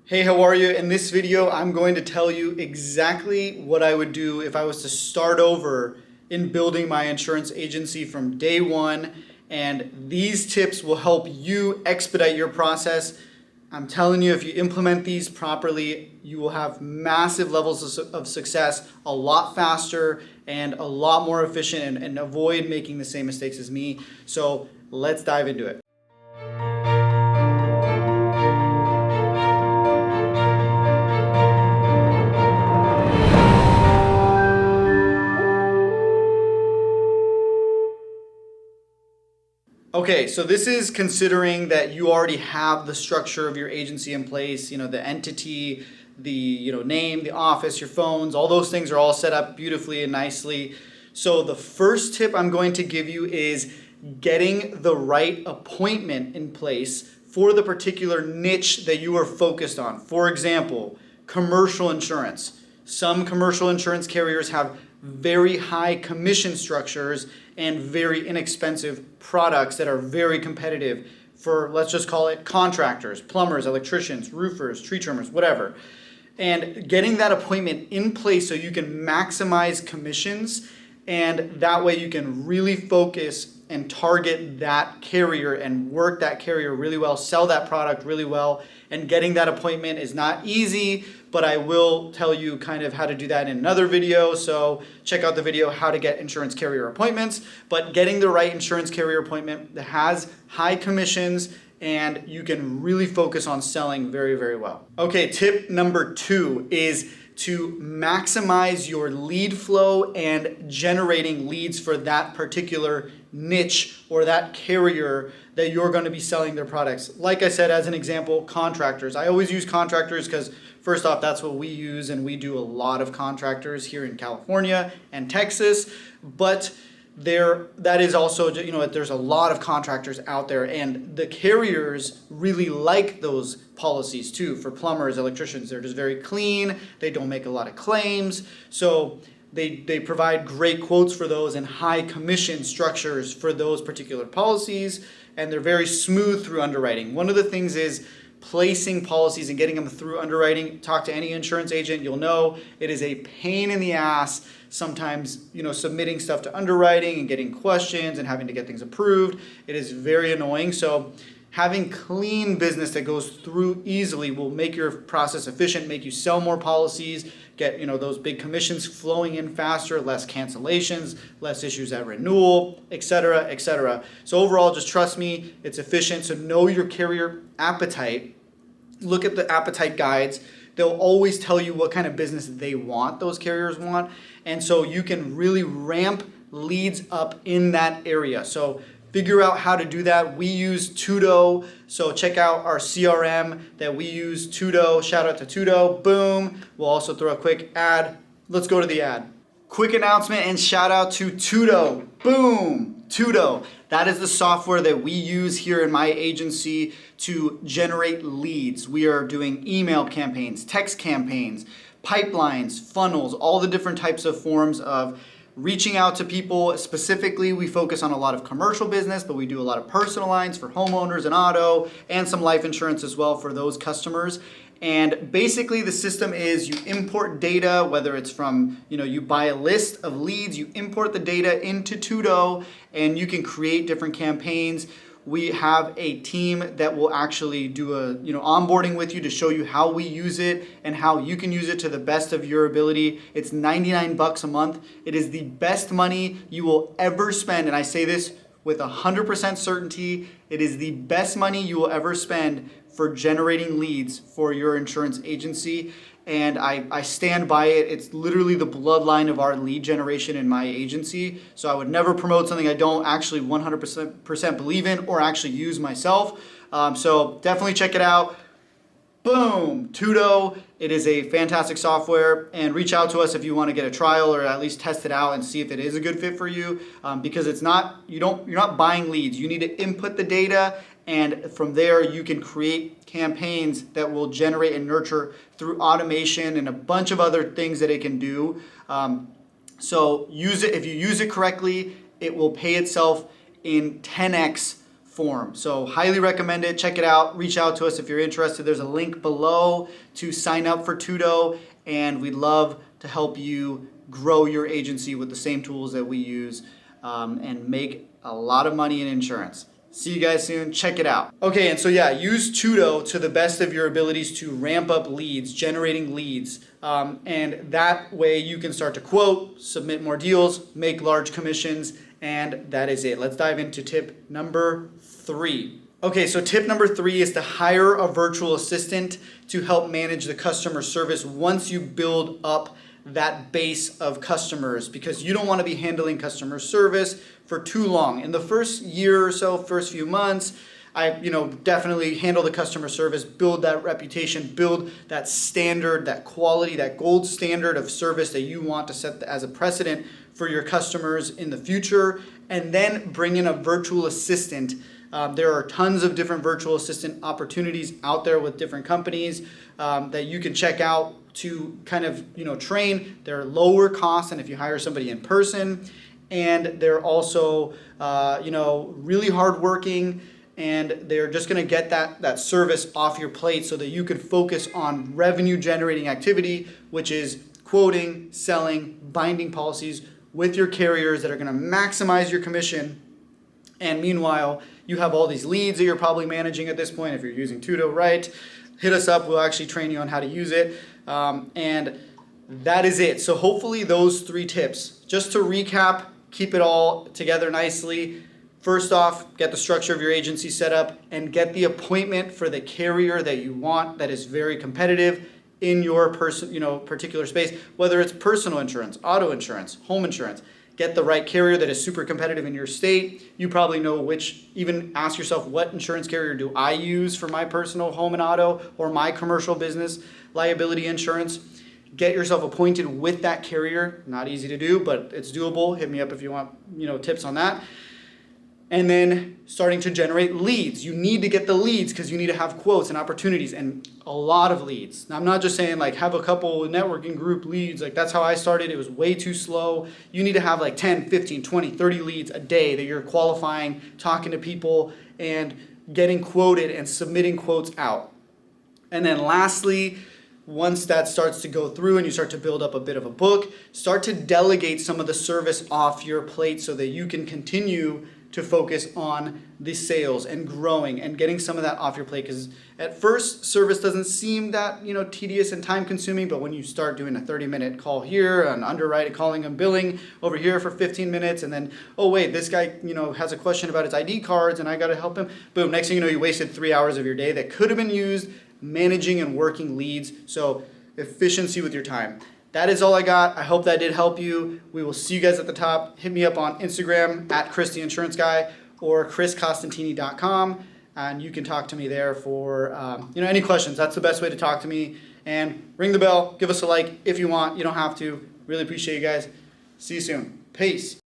Hey, how are you? In this video, I'm going to tell you exactly what I would do if I was to start over in building my insurance agency from day one. And these tips will help you expedite your process. I'm telling you, if you implement these properly, you will have massive levels of success a lot faster and a lot more efficient and avoid making the same mistakes as me. So let's dive into it. Okay, so this is considering that you already have the structure of your agency in place, the entity, the name, the office, your phones, all those things are all set up beautifully and nicely. So the first tip I'm going to give you is getting the right appointment in place for the particular niche that you are focused on. For example, commercial insurance. Some commercial insurance carriers have very high commission structures and very inexpensive products that are very competitive for, let's just call it, contractors, plumbers, electricians, roofers, tree trimmers, whatever. And getting that appointment in place so you can maximize commissions, and that way you can really focus and target that carrier and work that carrier really well, sell that product really well. And getting that appointment is not easy, but I will tell you kind of how to do that in another video. So check out the video, how to get insurance carrier appointments. But getting the right insurance carrier appointment that has high commissions and you can really focus on selling very, very well. Okay, tip number 2 is to maximize your lead flow and generating leads for that particular niche or that carrier that you're going to be selling their products. Like I said, as an example, contractors. I always use contractors because first off, that's what we use, and we do a lot of contractors here in California and Texas, but that is also, there's a lot of contractors out there, and the carriers really like those policies too. For plumbers, electricians, they're just very clean, they don't make a lot of claims, so they provide great quotes for those and high commission structures for those particular policies, and they're very smooth through underwriting. One of the things is placing policies and getting them through underwriting. Talk to any insurance agent, you'll know it is a pain in the ass sometimes, submitting stuff to underwriting and getting questions and having to get things approved. It is very annoying. So having clean business that goes through easily will make your process efficient, make you sell more policies, get those big commissions flowing in faster, less cancellations, less issues at renewal, etc., etc. So overall, just trust me, it's efficient. So know your carrier appetite. Look at the appetite guides. They'll always tell you what kind of business they want, those carriers want. And so you can really ramp leads up in that area. So figure out how to do that. We use Tudo. So check out our CRM that we use, Tudo. Shout out to Tudo. Boom. We'll also throw a quick ad. Let's go to the ad. Quick announcement and shout out to Tudo. Boom. Tudo. That is the software that we use here in my agency to generate leads. We are doing email campaigns, text campaigns, pipelines, funnels, all the different types of forms of reaching out to people. Specifically, we focus on a lot of commercial business, but we do a lot of personal lines for homeowners and auto, and some life insurance as well for those customers. And basically the system is you import data, whether it's from, you buy a list of leads, you import the data into Tudo, and you can create different campaigns. We have a team that will actually do a onboarding with you to show you how we use it and how you can use it to the best of your ability. It's $99 a month. It is the best money you will ever spend, and I say this with 100% certainty. It is the best money you will ever spend for generating leads for your insurance agency. And I stand by it. It's literally the bloodline of our lead generation in my agency. So I would never promote something I don't actually 100% believe in or actually use myself. So definitely check it out. Boom, Tudo. It is a fantastic software, and reach out to us if you want to get a trial or at least test it out and see if it is a good fit for you. Because you're not buying leads. You need to input the data, and from there you can create campaigns that will generate and nurture through automation and a bunch of other things that it can do. So use it. If you use it correctly, it will pay itself in 10x form. So highly recommend it. Check it out. Reach out to us if you're interested. There's a link below to sign up for Tudo, and we'd love to help you grow your agency with the same tools that we use and make a lot of money in insurance. See you guys soon. Check it out. Okay, and so yeah, use Tudo to the best of your abilities to ramp up leads, generating leads. And that way you can start to quote, submit more deals, make large commissions, and that is it. Let's dive into tip number 3. Okay, so tip number 3 is to hire a virtual assistant to help manage the customer service once you build up that base of customers, because you don't want to be handling customer service for too long. In the first year or so, first few months, I definitely handle the customer service, build that reputation, build that standard, that quality, that gold standard of service that you want to set as a precedent for your customers in the future, and then bring in a virtual assistant. There are tons of different virtual assistant opportunities out there with different companies that you can check out to kind of train. They're lower cost than if you hire somebody in person, and they're also really hardworking, and they're just going to get that service off your plate so that you can focus on revenue generating activity, which is quoting, selling, binding policies with your carriers that are going to maximize your commission. And meanwhile, you have all these leads that you're probably managing at this point if you're using Tudo, right? Hit us up. We'll actually train you on how to use it. And that is it. So hopefully those 3 tips, just to recap, keep it all together nicely. First off, get the structure of your agency set up and get the appointment for the carrier that you want that is very competitive in your particular space, whether it's personal insurance, auto insurance, home insurance. Get the right carrier that is super competitive in your state. You probably know which. Even ask yourself, what insurance carrier do I use for my personal home and auto or my commercial business liability insurance? Get yourself appointed with that carrier. Not easy to do, but it's doable. Hit me up if you want tips on that. And then starting to generate leads. You need to get the leads because you need to have quotes and opportunities and a lot of leads. Now, I'm not just saying like have a couple networking group leads. Like that's how I started. It was way too slow. You need to have like 10, 15, 20, 30 leads a day that you're qualifying, talking to people, and getting quoted and submitting quotes out. And then lastly, once that starts to go through and you start to build up a bit of a book, start to delegate some of the service off your plate so that you can continue to focus on the sales and growing and getting some of that off your plate. Because at first, service doesn't seem that tedious and time consuming, but when you start doing a 30-minute call here, an underwriting, calling and billing over here for 15 minutes, and then, oh wait, this guy has a question about his ID cards and I gotta help him. Boom, next thing you know, you wasted 3 hours of your day that could have been used managing and working leads. So efficiency with your time. That is all I got. I hope that did help you. We will see you guys at the top. Hit me up on Instagram at Chris the Insurance Guy or chriscostantini.com, and you can talk to me there for any questions. That's the best way to talk to me. And ring the bell, give us a like if you want. You don't have to. Really appreciate you guys. See you soon. Peace.